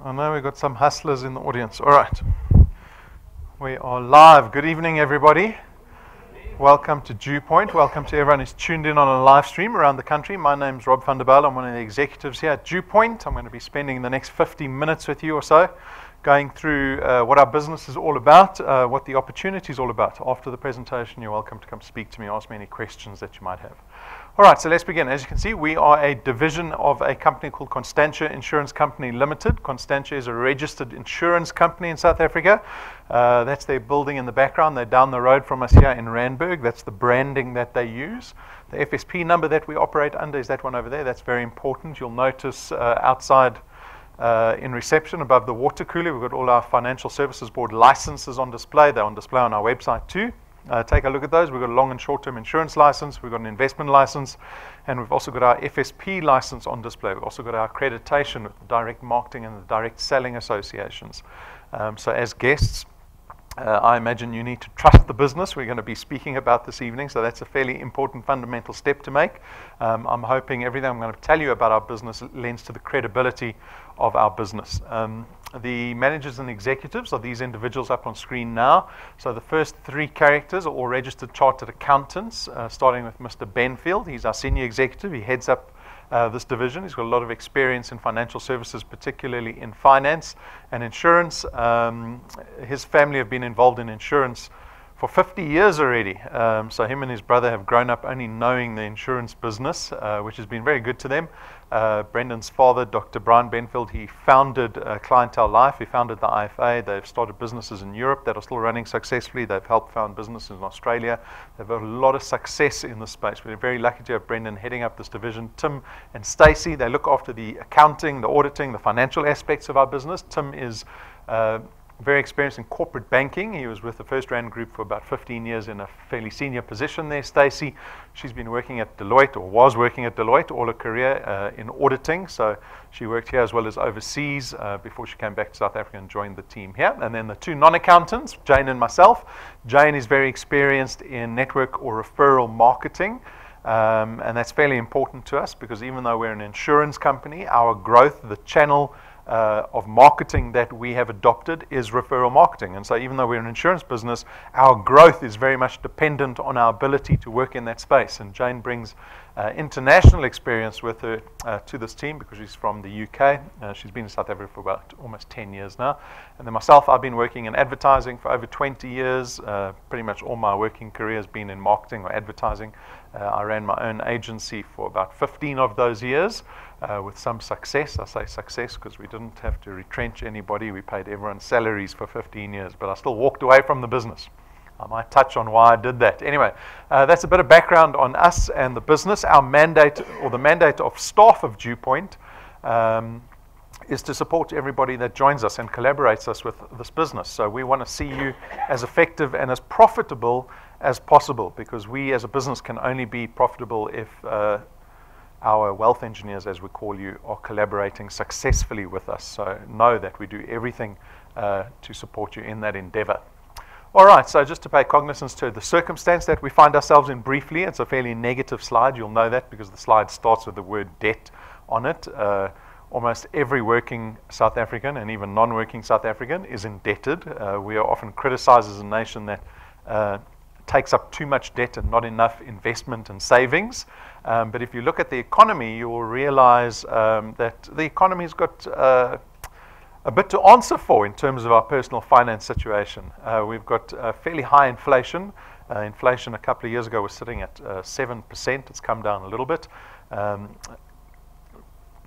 I know we've got some hustlers in the audience. All right. We are live. Good evening, everybody. Welcome to DuePoint. Welcome to everyone who's tuned in on a live stream around the country. My name's Rob van der Bijl. I'm one of the executives here at DuePoint. I'm going to be spending the next 50 minutes with you or so going through what our business is all about, what the opportunity is all about. After the presentation, you're welcome to come speak to me, ask me any questions that you might have. All right, so let's begin. As you can see, we are a division of a company called Constantia Insurance Company Limited. Constantia is a registered insurance company in South Africa. That's their building in the background. They're down the road from us here in Randburg. That's the branding that they use. The FSP number that we operate under is that one over there. That's very important. You'll notice outside in reception above the water cooler, we've got all our Financial Services Board licenses on display. They're on display on our website too. Take a look at those. We've got a long and short-term insurance license. We've got an investment license. And we've also got our FSP license on display. We've also got our accreditation with the direct marketing and the direct selling associations. So as guests, I imagine you need to trust the business we're going to be speaking about this evening. So that's a fairly important fundamental step to make. I'm hoping everything I'm going to tell you about our business lends to the credibility of our business. The managers and executives are these individuals up on screen now. So the first three characters are all registered chartered accountants, starting with Mr. Benfield. He's our senior executive. He heads up this division. He's got a lot of experience in financial services, particularly in finance and insurance. His family have been involved in insurance for 50 years already. So him and his brother have grown up only knowing the insurance business, which has been very good to them. Brendan's father, Dr. Brian Benfield, he founded Clientele Life. He founded the IFA. They've started businesses in Europe that are still running successfully. They've helped found businesses in Australia. They've got a lot of success in this space. We're very lucky to have Brendan heading up this division. Tim and Stacey, they look after the accounting, the auditing, the financial aspects of our business. Tim is very experienced in corporate banking. He was with the First Rand Group for about 15 years in a fairly senior position there. Stacey, she's been working at Deloitte, or was working at Deloitte all her career in auditing. So she worked here as well as overseas before she came back to South Africa and joined the team here. And then the two non-accountants, Jane and myself. Jane is very experienced in network or referral marketing. And that's fairly important to us because even though we're an insurance company, our growth, the channel of marketing that we have adopted is referral marketing. And so even though we're an insurance business, our growth is very much dependent on our ability to work in that space. And Jane brings international experience with her to this team because she's from the UK. She's been in South Africa for about almost 10 years now. And then myself, I've been working in advertising for over 20 years. Pretty much all my working career has been in marketing or advertising. I ran my own agency for about 15 of those years. With some success. I say success because we didn't have to retrench anybody. We paid everyone salaries for 15 years, but I still walked away from the business. I might touch on why I did that. Anyway, that's a bit of background on us and the business. Our mandate, or the mandate of staff of DuePoint, is to support everybody that joins us and collaborates us with this business. So we want to see you as effective and as profitable as possible because we as a business can only be profitable if our wealth engineers, as we call you, are collaborating successfully with us. So know that we do everything to support you in that endeavor. All right, so just to pay cognizance to the circumstance that we find ourselves in briefly, it's a fairly negative slide. You'll know that because the slide starts with the word debt on it. Almost every working South African and even non-working South African is indebted. We are often criticized as a nation that takes up too much debt and not enough investment and savings. But if you look at the economy, you will realize that the economy's got a bit to answer for in terms of our personal finance situation. We've got fairly high inflation. Inflation a couple of years ago was sitting at 7%. It's come down a little bit.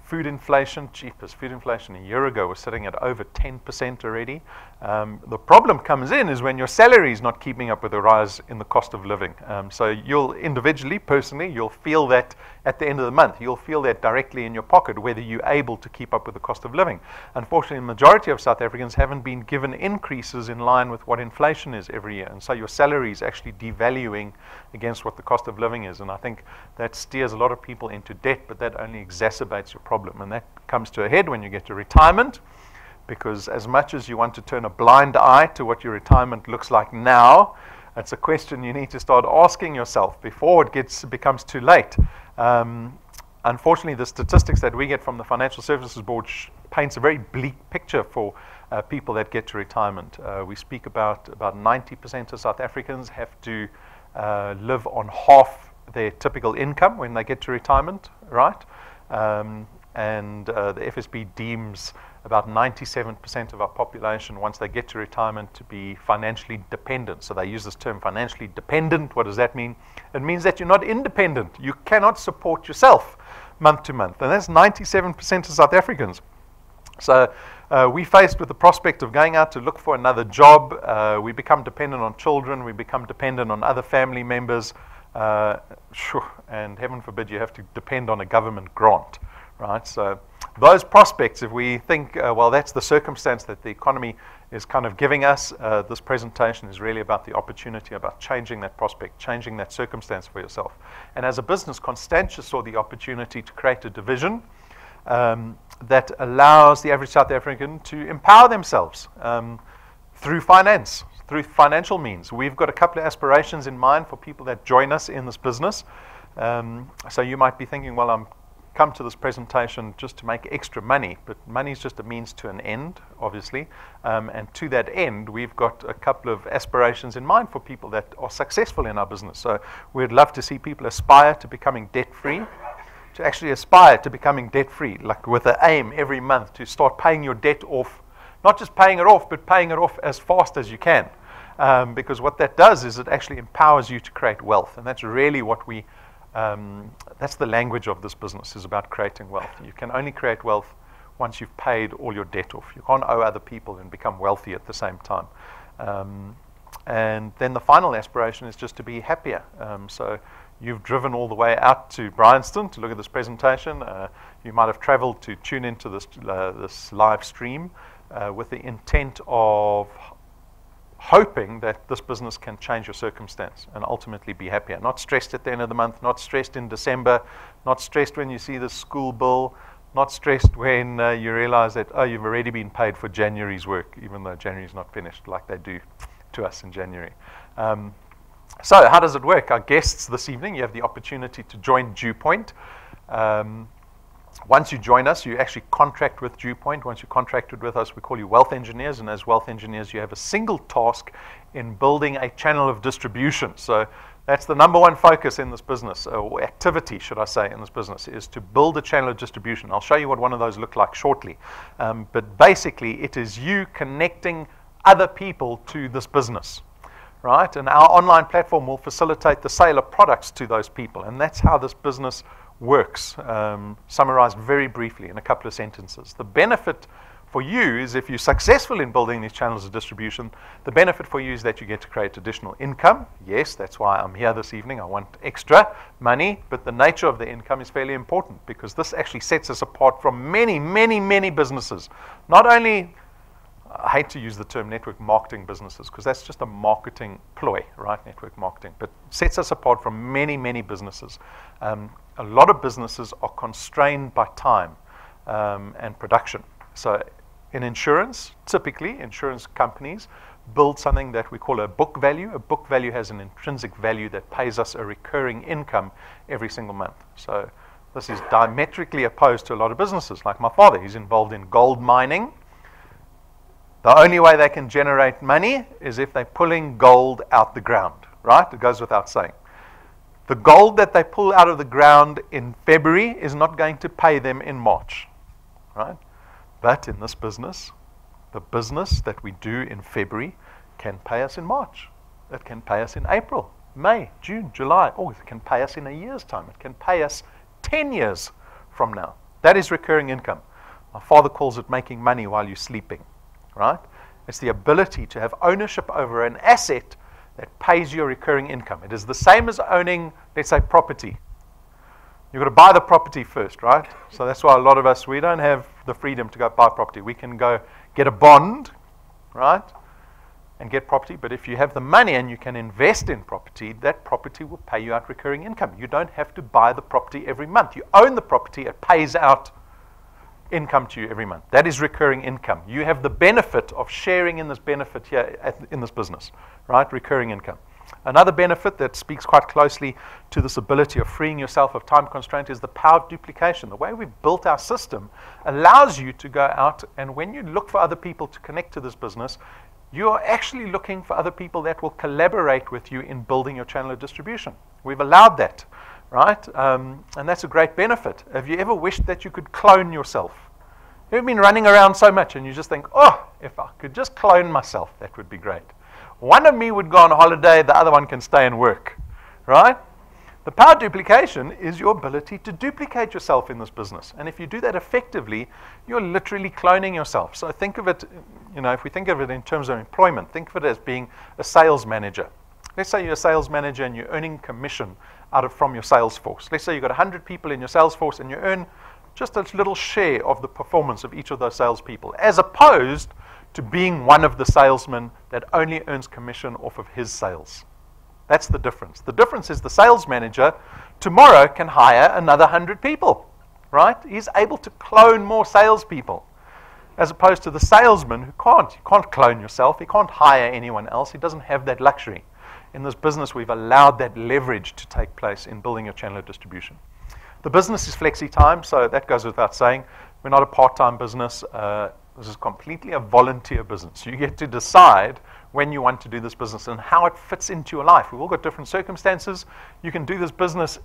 Food inflation, cheapest food inflation a year ago was sitting at over 10% already. The problem comes in is when your salary is not keeping up with the rise in the cost of living. So you'll individually, personally, you'll feel that at the end of the month. You'll feel that directly in your pocket, whether you're able to keep up with the cost of living. Unfortunately, the majority of South Africans haven't been given increases in line with what inflation is every year. And so your salary is actually devaluing against what the cost of living is. And I think that steers a lot of people into debt, but that only exacerbates your problem. And that comes to a head when you get to retirement, because as much as you want to turn a blind eye to what your retirement looks like now, it's a question you need to start asking yourself before it becomes too late. Unfortunately, the statistics that we get from the Financial Services Board paints a very bleak picture for people that get to retirement. We speak about 90% of South Africans have to live on half their typical income when they get to retirement, right? And the FSB deems about 97% of our population, once they get to retirement, to be financially dependent. So they use this term, financially dependent. What does that mean? It means that you're not independent. You cannot support yourself month to month. And that's 97% of South Africans. So we're faced with the prospect of going out to look for another job. We become dependent on children. We become dependent on other family members. And heaven forbid you have to depend on a government grant, right? So those prospects, if we think, well, that's the circumstance that the economy is kind of giving us, this presentation is really about the opportunity, about changing that prospect, changing that circumstance for yourself. And as a business, Constantia saw the opportunity to create a division that allows the average South African to empower themselves through finance, through financial means. We've got a couple of aspirations in mind for people that join us in this business. So you might be thinking, well, I'm come to this presentation just to make extra money, but money is just a means to an end, obviously. And to that end, we've got a couple of aspirations in mind for people that are successful in our business. So we'd love to see people aspire to becoming debt-free, to actually aspire to becoming debt-free, like with the aim every month to start paying your debt off, not just paying it off, but paying it off as fast as you can. Because what that does is it actually empowers you to create wealth. And that's really what we that's the language of this business, is about creating wealth. You can only create wealth once you've paid all your debt off. You can't owe other people and become wealthy at the same time. And then the final aspiration is just to be happier. So you've driven all the way out to Bryanston to look at this presentation. You might have traveled to tune into this live stream with the intent of hoping that this business can change your circumstance and ultimately be happier. Not stressed at the end of the month, not stressed in December, not stressed when you see the school bill, not stressed when you realize that, oh, you've already been paid for January's work, even though January's not finished like they do to us in January. So how does it work? Our guests this evening, you have the opportunity to join DuePoint. Once you join us, you actually contract with DuePoint. Once you're contracted with us, we call you wealth engineers. And as wealth engineers, you have a single task in building a channel of distribution. So that's the number one focus in this business, or activity, should I say, in this business, is to build a channel of distribution. I'll show you what one of those look like shortly. But basically, it is you connecting other people to this business, right? And our online platform will facilitate the sale of products to those people. And that's how this business works, summarized very briefly in a couple of sentences. The benefit for you is, if you're successful in building these channels of distribution, the benefit for you is that you get to create additional income. Yes, that's why I'm here this evening. I want extra money, but the nature of the income is fairly important, because this actually sets us apart from many, many, many businesses. Not only, I hate to use the term network marketing businesses, because that's just a marketing ploy, right? Network marketing, but sets us apart from many, many businesses. A lot of businesses are constrained by time and production. So in insurance, typically insurance companies build something that we call a book value. A book value has an intrinsic value that pays us a recurring income every single month. So this is diametrically opposed to a lot of businesses. Like my father, he's involved in gold mining. The only way they can generate money is if they're pulling gold out the ground, right? It goes without saying. The gold that they pull out of the ground in February is not going to pay them in March, right? But in this business, the business that we do in February can pay us in March. It can pay us in April, May, June, July. Oh, it can pay us in a year's time. It can pay us 10 years from now. That is recurring income. My father calls it making money while you're sleeping, right? It's the ability to have ownership over an asset that pays you a recurring income. It is the same as owning, let's say, property. You've got to buy the property first, right? So that's why a lot of us, we don't have the freedom to go buy property. We can go get a bond, right, and get property. But if you have the money and you can invest in property, that property will pay you out recurring income. You don't have to buy the property every month. You own the property, it pays out income to you every month. That is recurring income. You have the benefit of sharing in this benefit here in this business, right? Recurring income. Another benefit that speaks quite closely to this ability of freeing yourself of time constraint is the power of duplication. The way we've built our system allows you to go out, and when you look for other people to connect to this business, you are actually looking for other people that will collaborate with you in building your channel of distribution. We've allowed that, right? And that's a great benefit. Have you ever wished that you could clone yourself? You've been running around so much and you just think, oh, if I could just clone myself, that would be great. One of me would go on holiday, the other one can stay and work, right? The power of duplication is your ability to duplicate yourself in this business. And if you do that effectively, you're literally cloning yourself. So think of it, if we think of it in terms of employment, think of it as being a sales manager. Let's say you're a sales manager and you're earning commission from your sales force. Let's say you've got 100 people in your sales force and you earn just a little share of the performance of each of those salespeople, as opposed to being one of the salesmen that only earns commission off of his sales. That's the difference. The difference is the sales manager tomorrow can hire another 100 people, right? He's able to clone more salespeople, as opposed to the salesman who can't. You can't clone yourself. He can't hire anyone else. He doesn't have that luxury. In this business, we've allowed that leverage to take place in building your channel of distribution. The business is flexi time, so that goes without saying. We're not a part-time business. This is completely a volunteer business. You get to decide when you want to do this business and how it fits into your life. We've all got different circumstances. You can do this business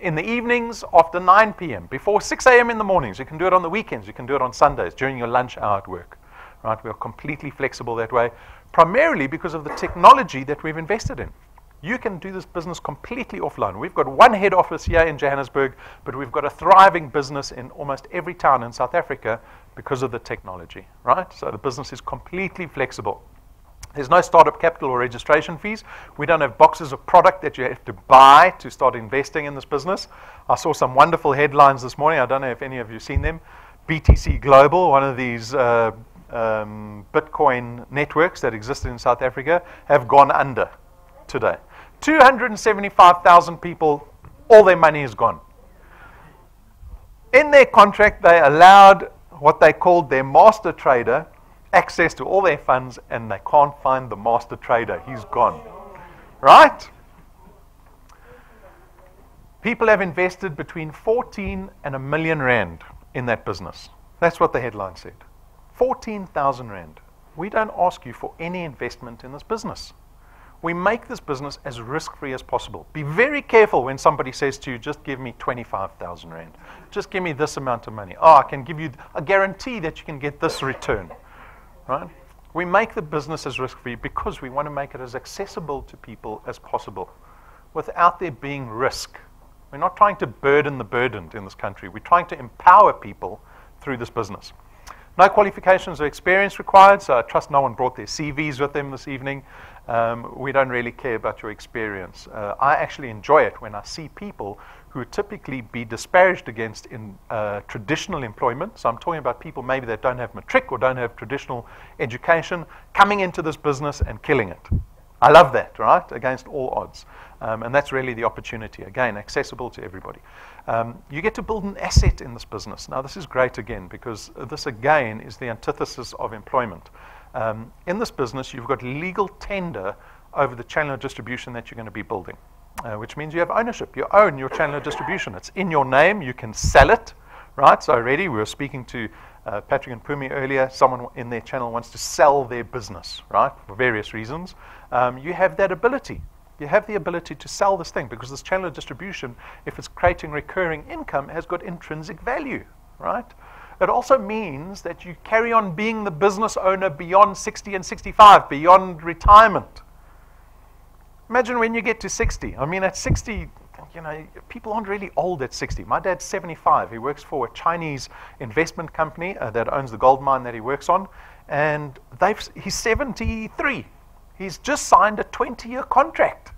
in the evenings after 9 p.m., before 6 a.m. in the mornings. You can do it on the weekends. You can do it on Sundays, during your lunch hour at work. Right? We are completely flexible that way, primarily because of the technology that we've invested in. You can do this business completely offline. We've got one head office here in Johannesburg, but we've got a thriving business in almost every town in South Africa because of the technology, right? So the business is completely flexible. There's no startup capital or registration fees. We don't have boxes of product that you have to buy to start investing in this business. I saw some wonderful headlines this morning. I don't know if any of you have seen them. BTC Global, one of these Bitcoin networks that existed in South Africa, have gone under today. 275,000 people, all their money is gone. In their contract, they allowed what they called their master trader access to all their funds, and they can't find the master trader. He's gone. Right? People have invested between 14 and R1 million in that business. That's what the headline said. 14,000 Rand. We don't ask you for any investment in this business. We make this business as risk-free as possible. Be very careful when somebody says to you, just give me 25,000 Rand. Just give me this amount of money. Oh, I can give you a guarantee that you can get this return. Right? We make the business as risk-free because we want to make it as accessible to people as possible without there being risk. We're not trying to burden the burdened in this country. We're trying to empower people through this business. No qualifications or experience required, so I trust no one brought their CVs with them this evening. We don't really care about your experience. I actually enjoy it when I see people who would typically be disparaged against in traditional employment. So I'm talking about people maybe that don't have matric or don't have traditional education, coming into this business and killing it. I love that, right? Against all odds. And that's really the opportunity. Again, accessible to everybody. You get to build an asset in this business. Now, this is great again, because this again is the antithesis of employment. In this business, you've got legal tender over the channel of distribution that you're going to be building, which means you have ownership. You own your channel of distribution. It's in your name. You can sell it, right? So already we were speaking to Patrick and Pumi earlier. Someone in their channel wants to sell their business, right, for various reasons. You have that ability. You have the ability to sell this thing because this channel of distribution, if it's creating recurring income, has got intrinsic value, right? It also means that you carry on being the business owner beyond 60 and 65, beyond retirement. Imagine when you get to 60. I mean, at 60, people aren't really old at 60. My dad's 75. He works for a Chinese investment company that owns the gold mine that he works on, and he's 73. He's just signed a 20-year contract.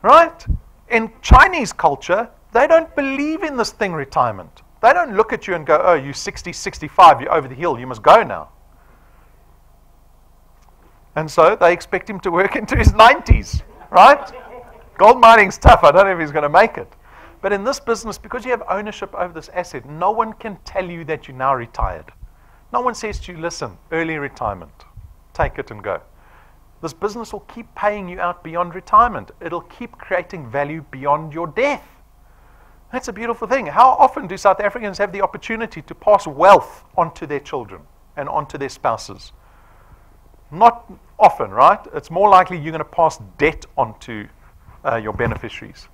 Right? In Chinese culture, they don't believe in this thing, retirement. They don't look at you and go, oh, you're 60, 65, you're over the hill, you must go now. And so they expect him to work into his 90s, right? Gold mining's tough. I don't know if he's going to make it. But in this business, because you have ownership over this asset, no one can tell you that you're now retired. No one says to you, listen, early retirement. Take it and go. This business will keep paying you out beyond retirement. It'll keep creating value beyond your death. That's a beautiful thing. How often do South Africans have the opportunity to pass wealth onto their children and onto their spouses? Not often, right? It's more likely you're going to pass debt onto your beneficiaries.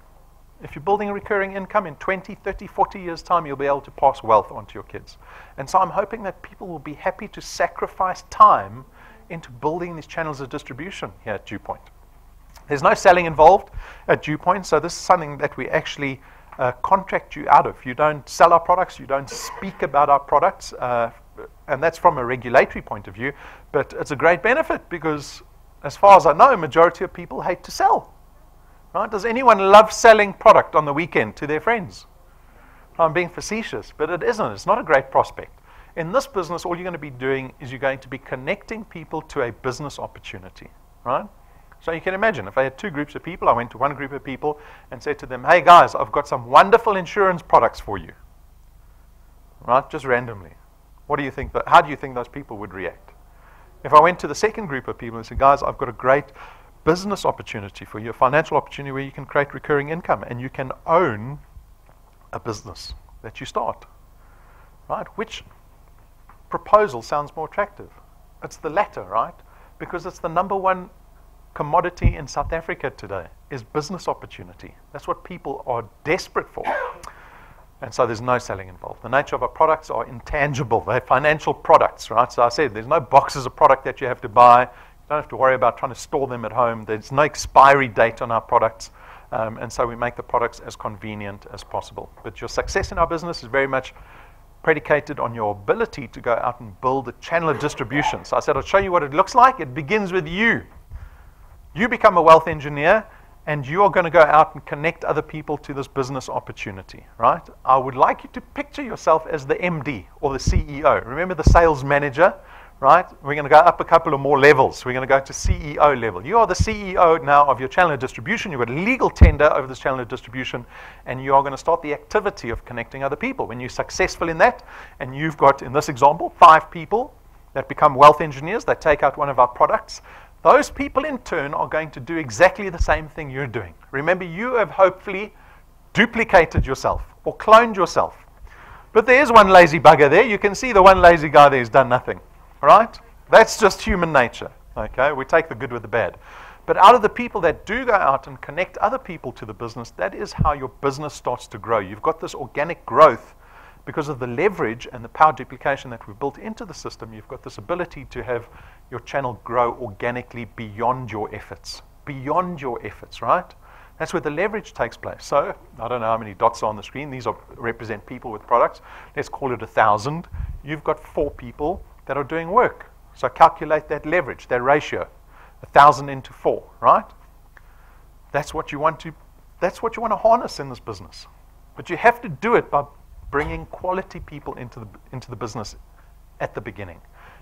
If you're building a recurring income in 20, 30, 40 years' time, you'll be able to pass wealth onto your kids. And so I'm hoping that people will be happy to sacrifice time into building these channels of distribution here at DuePoint. There's no selling involved at DuePoint, so this is something that we actually contract you out of. You don't sell our products, you don't speak about our products, and that's from a regulatory point of view, but it's a great benefit because, as far as I know, a majority of people hate to sell. Right? Does anyone love selling product on the weekend to their friends? I'm being facetious, but it isn't. It's not a great prospect. In this business, all you're going to be doing is you're going to be connecting people to a business opportunity, right? So you can imagine, if I had two groups of people, I went to one group of people and said to them, hey guys, I've got some wonderful insurance products for you, right? Just randomly. What do you think? How do you think those people would react? If I went to the second group of people and said, guys, I've got a great business opportunity for you, a financial opportunity where you can create recurring income and you can own a business that you start, right? Which proposal sounds more attractive? It's the latter, right? Because it's the number one commodity in South Africa today is business opportunity. That's what people are desperate for. And so there's no selling involved. The nature of our products are intangible. They're financial products, right? So I said there's no boxes of product that you have to buy. You don't have to worry about trying to store them at home. There's no expiry date on our products. And so we make the products as convenient as possible. But your success in our business is very much predicated on your ability to go out and build a channel of distribution. So I said I'll show you what it looks like. It begins with you. You become a wealth engineer, and you are going to go out and connect other people to this business opportunity, right? I would like you to picture yourself as the MD or the CEO. Remember the sales manager, right? We're going to go up a couple of more levels. We're going to go to CEO level. You are the CEO now of your channel of distribution. You've got a legal tender over this channel of distribution, and you are going to start the activity of connecting other people. When you're successful in that, and you've got, in this example, 5 people that become wealth engineers, they take out one of our products, those people in turn are going to do exactly the same thing you're doing. Remember, you have hopefully duplicated yourself or cloned yourself. But there's one lazy bugger there. You can see the one lazy guy there who's done nothing. Right? That's just human nature. Okay? We take the good with the bad. But out of the people that do go out and connect other people to the business, that is how your business starts to grow. You've got this organic growth because of the leverage and the power duplication that we've built into the system. You've got this ability to have your channel grow organically beyond your efforts. Beyond your efforts, right? That's where the leverage takes place. So, I don't know how many dots are on the screen. These represent people with products. Let's call it 1,000. You've got 4 people that are doing work. So calculate that leverage, that ratio. 1,000 into 4, right? That's what you want to harness in this business. But you have to do it by bringing quality people into the business at the beginning.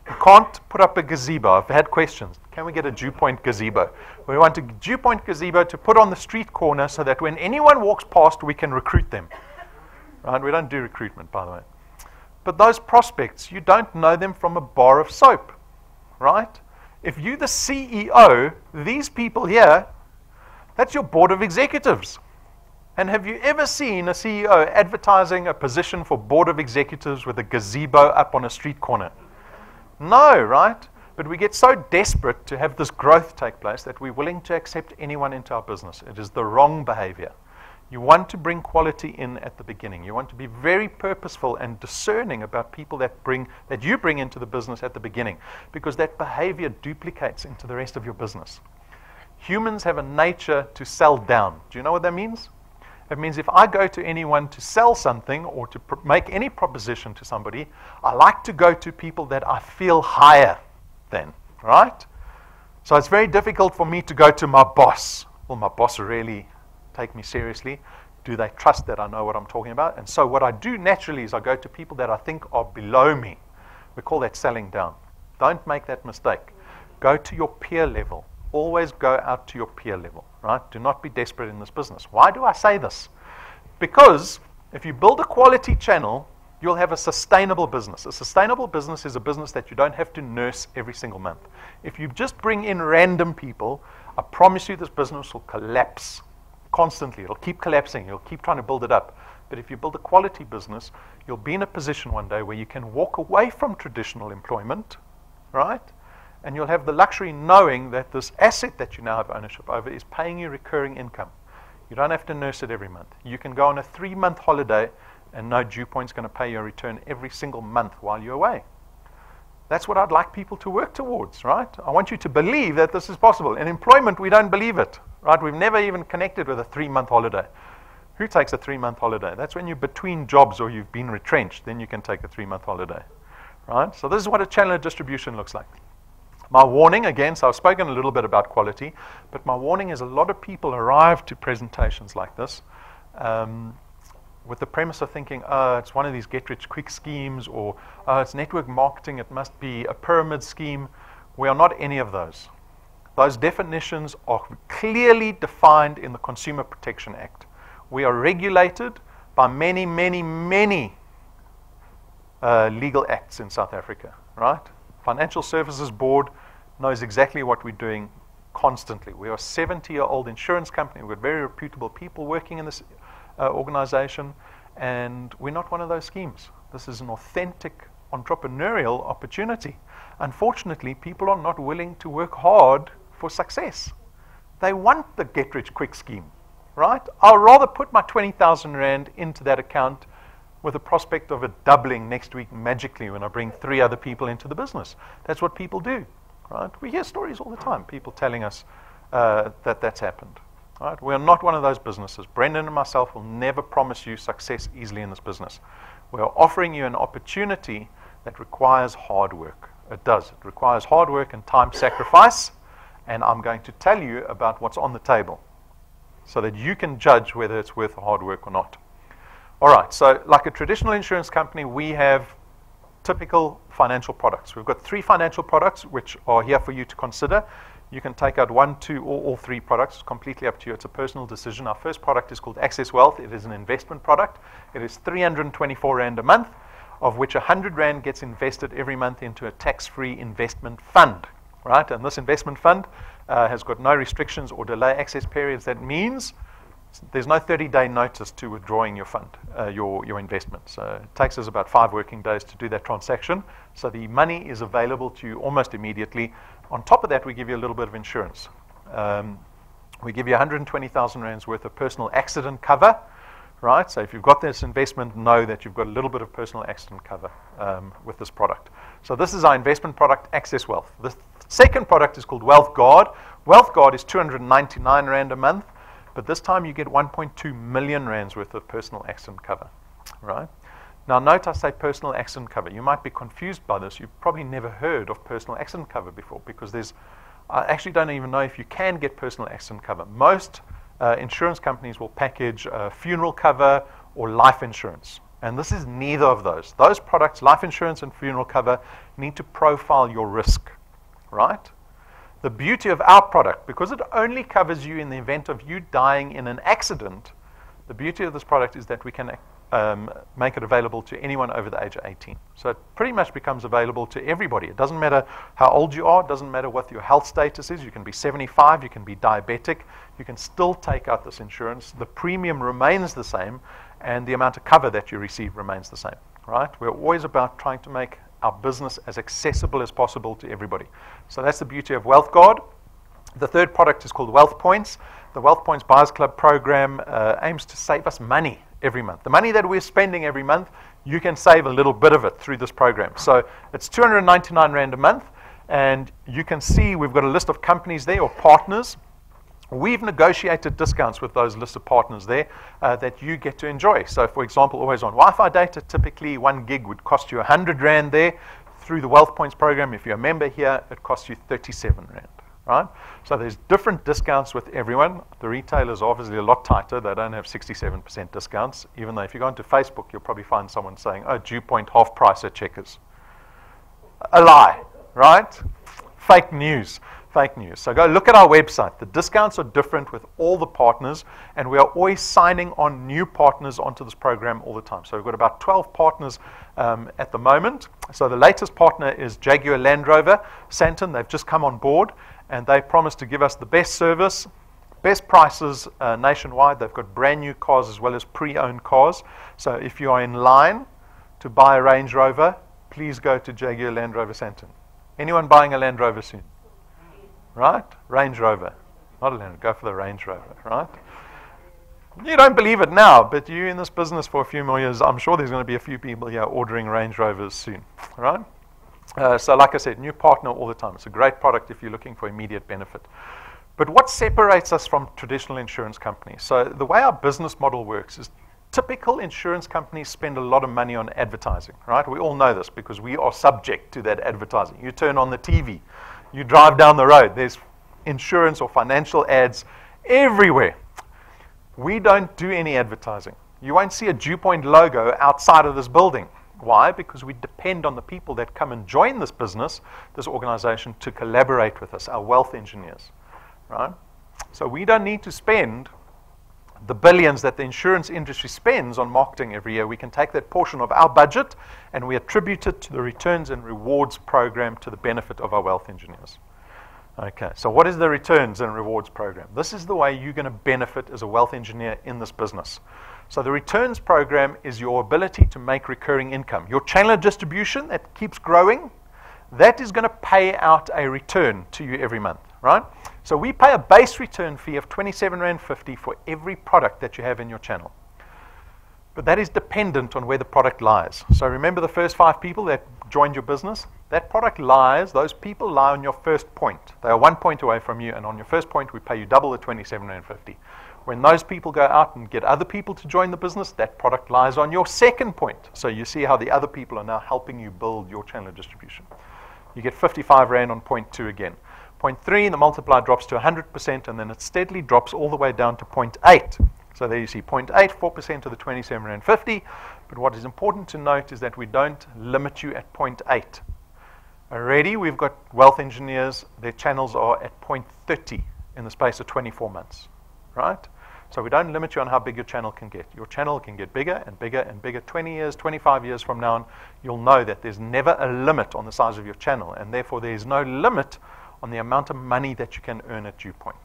You can't put up a gazebo. I've had questions. Can we get a DuePoint gazebo? We want a DuePoint gazebo to put on the street corner so that when anyone walks past, we can recruit them. Right? We don't do recruitment, by the way. But those prospects, you don't know them from a bar of soap, right? If you're the CEO, these people here, that's your board of executives. And have you ever seen a CEO advertising a position for board of executives with a gazebo up on a street corner? No, right? But we get so desperate to have this growth take place that we're willing to accept anyone into our business. It is the wrong behavior. You want to bring quality in at the beginning. You want to be very purposeful and discerning about people that you bring into the business at the beginning, because that behavior duplicates into the rest of your business. Humans have a nature to sell down. Do you know what that means? It means if I go to anyone to sell something or to make any proposition to somebody, I like to go to people that I feel higher than, right? So it's very difficult for me to go to my boss. Will my boss really take me seriously? Do they trust that I know what I'm talking about? And so what I do naturally is I go to people that I think are below me. We call that selling down. Don't make that mistake. Go to your peer level. Always go out to your peer level, right? Do not be desperate in this business. Why do I say this? Because if you build a quality channel, You'll have a sustainable business. A sustainable business is a business that you don't have to nurse every single month. If you just bring in random people, I promise you this business will collapse constantly. It'll keep collapsing. You'll keep trying to build it up. But if you build a quality business, you'll be in a position one day where you can walk away from traditional employment, right? And you'll have the luxury knowing that this asset that you now have ownership over is paying you recurring income. You don't have to nurse it every month. You can go on a 3-month holiday and know DuePoint's going to pay you a return every single month while you're away. That's what I'd like people to work towards, right? I want you to believe that this is possible. In employment, we don't believe it, right? We've never even connected with a 3-month holiday. Who takes a 3-month holiday? That's when you're between jobs or you've been retrenched. Then you can take a 3-month holiday, right? So this is what a channel of distribution looks like. My warning, again, so I've spoken a little bit about quality, but my warning is a lot of people arrive to presentations like this with the premise of thinking, oh, it's one of these get-rich-quick schemes, or oh, it's network marketing, it must be a pyramid scheme. We are not any of those. Those definitions are clearly defined in the Consumer Protection Act. We are regulated by many, many, many legal acts in South Africa, right? Financial Services Board knows exactly what we're doing constantly. We are a 70-year-old insurance company. We've got very reputable people working in this organization, and we're not one of those schemes. This is an authentic entrepreneurial opportunity. Unfortunately, people are not willing to work hard for success. They want the get-rich-quick scheme, right? I'll rather put my 20,000 Rand into that account with the prospect of it doubling next week magically when I bring 3 other people into the business. That's what people do, right? We hear stories all the time, people telling us that that's happened. Right? We're not one of those businesses. Brendan and myself will never promise you success easily in this business. We're offering you an opportunity that requires hard work. It does. It requires hard work and time sacrifice, and I'm going to tell you about what's on the table so that you can judge whether it's worth the hard work or not. All right, so like a traditional insurance company, we have typical financial products. We've got 3 financial products which are here for you to consider. You can take out 1, 2, or all 3 products. It's completely up to you. It's a personal decision. Our first product is called Access Wealth. It is an investment product. It is 324 Rand a month, of which 100 Rand gets invested every month into a tax-free investment fund, right? And this investment fund has got no restrictions or delay access periods. That means there's no 30-day notice to withdrawing your fund, your investment. So it takes us about 5 working days to do that transaction. So the money is available to you almost immediately. On top of that, we give you a little bit of insurance. We give you 120,000 Rands worth of personal accident cover, right? So if you've got this investment, know that you've got a little bit of personal accident cover with this product. So this is our investment product, Access Wealth. The second product is called Wealth Guard. Wealth Guard is 299 Rand a month, but this time you get 1.2 million Rands worth of personal accident cover, right? Now note I say personal accident cover. You might be confused by this. You've probably never heard of personal accident cover before because I actually don't even know if you can get personal accident cover. Most insurance companies will package funeral cover or life insurance. And this is neither of those. Those products, life insurance and funeral cover, need to profile your risk, right? The beauty of our product, because it only covers you in the event of you dying in an accident, the beauty of this product is that we can make it available to anyone over the age of 18. So it pretty much becomes available to everybody. It doesn't matter how old you are. It doesn't matter what your health status is. You can be 75. You can be diabetic. You can still take out this insurance. The premium remains the same, and the amount of cover that you receive remains the same, right? We're always about trying to make our business as accessible as possible to everybody. So that's the beauty of Wealth Guard. The third product is called Wealth Points. The Wealth Points Buyers Club program aims to save us money every month. The money that we're spending every month, you can save a little bit of it through this program. So it's 299 Rand a month, and you can see we've got a list of companies there or partners. We've negotiated discounts with those list of partners there that you get to enjoy. So for example, always on Wi-Fi data, typically 1 gig would cost you 100 Rand there. Through the Wealth Points program, if you're a member here, it costs you 37 Rand. Right? So there's different discounts with everyone. The retailers are obviously a lot tighter. They don't have 67% discounts, even though if you go into Facebook, you'll probably find someone saying, oh, DuePoint half price at Checkers. A lie, right? fake news. Fake news. So go look at our website. The discounts are different with all the partners, and we are always signing on new partners onto this program all the time. So we've got about 12 partners at the moment. So the latest partner is Jaguar Land Rover, Santon. They've just come on board, and they promised to give us the best service, best prices nationwide. They've got brand new cars as well as pre-owned cars. So if you are in line to buy a Range Rover, please go to Jaguar Land Rover Santon. Anyone buying a Land Rover soon? Right? Range Rover. Not a Land Rover. Go for the Range Rover, right? You don't believe it now, but you're in this business for a few more years. I'm sure there's going to be a few people here ordering Range Rovers soon, right? So like I said, new partner all the time. It's a great product if you're looking for immediate benefit. But what separates us from traditional insurance companies? So the way our business model works is typical insurance companies spend a lot of money on advertising, right? We all know this because we are subject to that advertising. You turn on the TV, you drive down the road, there's insurance or financial ads everywhere. We don't do any advertising. You won't see a DuePoint logo outside of this building. Why? Because we depend on the people that come and join this business, this organization, to collaborate with us, our wealth engineers, right? So we don't need to spend the billions that the insurance industry spends on marketing every year. We can take that portion of our budget and we attribute it to the returns and rewards program to the benefit of our wealth engineers. Okay, so what is the returns and rewards program? This is the way you're going to benefit as a wealth engineer in this business. So the returns program is your ability to make recurring income. Your channel of distribution that keeps growing, that is going to pay out a return to you every month, right? So we pay a base return fee of R27.50 for every product that you have in your channel. But that is dependent on where the product lies. So remember the first 5 people that joined your business? That product lies, those people lie on your first point. They are 1 point away from you, and on your first point, we pay you double the R27.50. When those people go out and get other people to join the business, that product lies on your second point. So you see how the other people are now helping you build your channel of distribution. You get 55 Rand on point 2 again. Point 3, the multiplier drops to 100%, and then it steadily drops all the way down to point 8. So there you see point 8, 4% of the R27.50. But what is important to note is that we don't limit you at point 8. Already we've got wealth engineers, their channels are at point 30 in the space of 24 months, right? So we don't limit you on how big your channel can get. Your channel can get bigger and bigger and bigger. 20 years, 25 years from now on, you'll know that there's never a limit on the size of your channel, and therefore there is no limit on the amount of money that you can earn at DuePoint,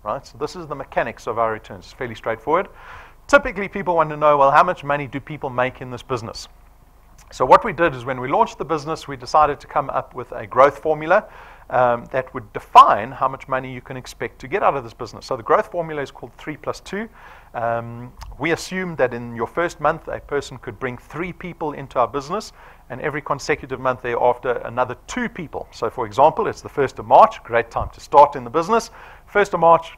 right? So this is the mechanics of our returns. It's fairly straightforward. Typically, people want to know, well, how much money do people make in this business? So what we did is when we launched the business, we decided to come up with a growth formula that would define how much money you can expect to get out of this business. So the growth formula is called 3+2. We assumed that in your first month, a person could bring 3 people into our business, and every consecutive month thereafter, another 2 people. So for example, it's the 1st of March, great time to start in the business. 1st of March,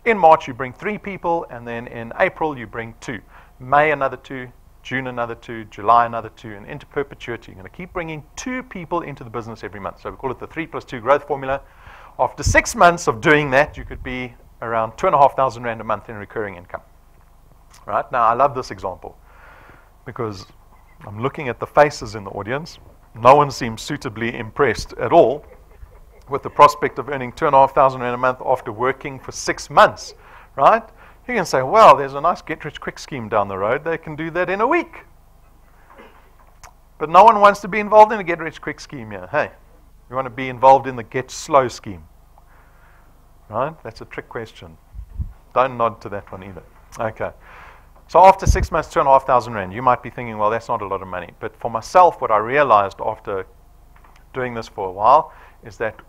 in March you bring 3 people, and then in April you bring 2. May another 2, June another 2, July another 2, and into perpetuity. You're going to keep bringing 2 people into the business every month. So we call it the 3+2 growth formula. After 6 months of doing that, you could be around 2,500 Rand a month in recurring income. Right? Now, I love this example because I'm looking at the faces in the audience. No one seems suitably impressed at all with the prospect of earning 2,500 Rand a month after working for 6 months, right? You can say, well, there's a nice get-rich-quick scheme down the road. They can do that in a week. But no one wants to be involved in a get-rich-quick scheme here. Hey, you want to be involved in the get-slow scheme, right? That's a trick question. Don't nod to that one either. Okay. So after 6 months, 2,500 Rand, you might be thinking, well, that's not a lot of money. But for myself, what I realized after doing this for a while is that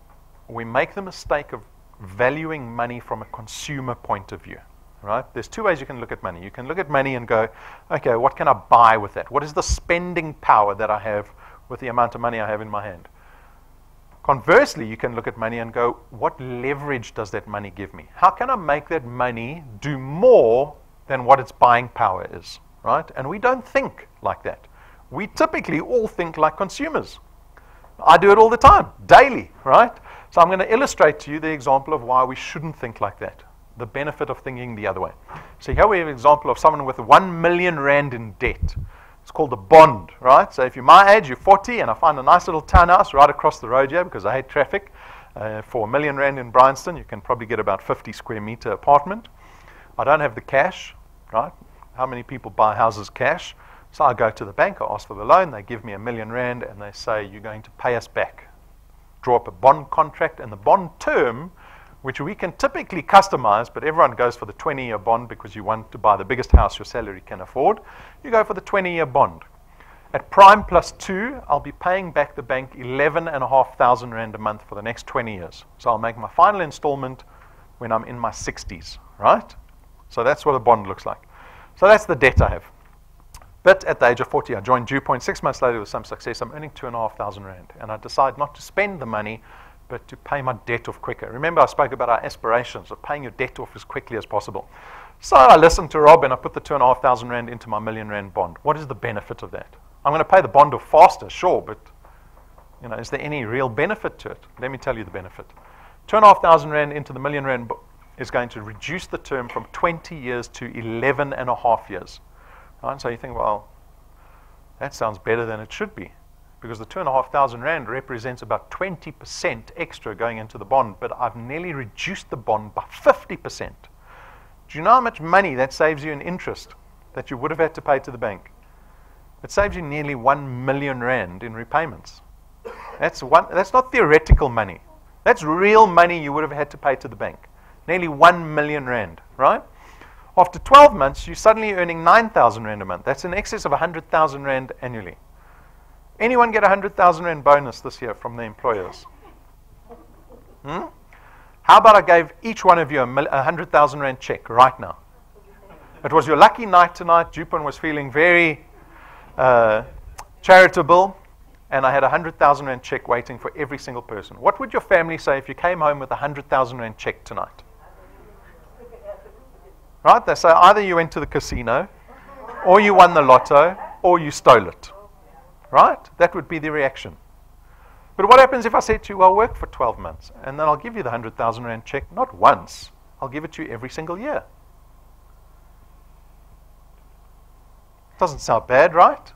we make the mistake of valuing money from a consumer point of view, right? There's 2 ways you can look at money. You can look at money and go, okay, what can I buy with that? What is the spending power that I have with the amount of money I have in my hand? Conversely, you can look at money and go, what leverage does that money give me? How can I make that money do more than what its buying power is, right? And we don't think like that. We typically all think like consumers. I do it all the time, daily, right? So I'm going to illustrate to you the example of why we shouldn't think like that, the benefit of thinking the other way. So here we have an example of someone with 1 million Rand in debt. It's called a bond, right? So if you're my age, you're 40, and I find a nice little townhouse right across the road here because I hate traffic. For R1,000,000 in Bryanston, you can probably get about 50 square meter apartment. I don't have the cash, right? How many people buy houses cash? So I go to the bank, I ask for the loan, they give me R1,000,000 and they say, you're going to pay us back. Draw up a bond contract, and the bond term, which we can typically customize, but everyone goes for the 20-year bond because you want to buy the biggest house your salary can afford. You go for the 20-year bond. At prime plus 2, I'll be paying back the bank 11,500 Rand a month for the next 20 years. So I'll make my final installment when I'm in my 60s, right? So that's what a bond looks like. So that's the debt I have. But at the age of 40, I joined DuePoint. 6 months later with some success, I'm earning 2,500 Rand. And I decide not to spend the money, but to pay my debt off quicker. Remember, I spoke about our aspirations of paying your debt off as quickly as possible. So I listened to Rob and I put the 2,500 Rand into my R1,000,000 bond. What is the benefit of that? I'm going to pay the bond off faster, sure, but is there any real benefit to it? Let me tell you the benefit. 2,500 Rand into the R1,000,000 is going to reduce the term from 20 years to 11.5 years. Right? So you think, well, that sounds better than it should be, because the 2,500 Rand represents about 20% extra going into the bond, but I've nearly reduced the bond by 50%. Do you know how much money that saves you in interest that you would have had to pay to the bank? It saves you nearly 1,000,000 Rand in repayments. That's not theoretical money. That's real money you would have had to pay to the bank. Nearly 1,000,000 Rand, right? After 12 months, you're suddenly earning 9,000 Rand a month. That's in excess of 100,000 Rand annually. Anyone get a 100,000 Rand bonus this year from the employers? How about I gave each one of you a 100,000 Rand check right now? It was your lucky night tonight. DuePoint was feeling very charitable, and I had a 100,000 Rand check waiting for every single person. What would your family say if you came home with a 100,000 Rand check tonight? Right? They say either you went to the casino, or you won the lotto, or you stole it. Right? That would be the reaction. But what happens if I said to you, well, work for 12 months, and then I'll give you the 100,000 Rand check, not once, I'll give it to you every single year. Doesn't sound bad, right?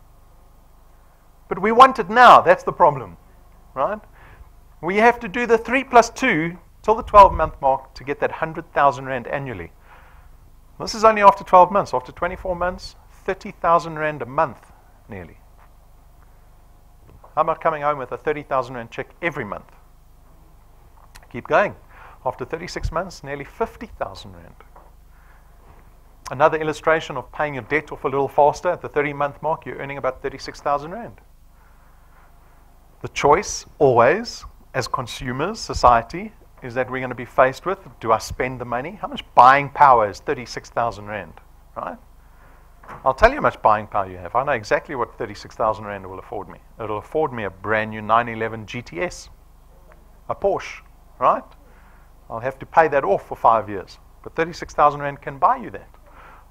But we want it now. That's the problem, right? We have to do the 3 plus 2 till the 12-month mark to get that 100,000 Rand annually. This is only after 12 months. After 24 months, 30,000 Rand a month, nearly. How about coming home with a 30,000 Rand check every month? Keep going. After 36 months, nearly 50,000 Rand. Another illustration of paying your debt off a little faster. At the 30-month mark, you're earning about 36,000 Rand. The choice, always, as consumers, society, is that we're going to be faced with, do I spend the money? How much buying power is 36,000 Rand, right? I'll tell you how much buying power you have. I know exactly what 36,000 Rand will afford me. It'll afford me a brand new 911 GTS, a Porsche, right? I'll have to pay that off for 5 years. But 36,000 Rand can buy you that.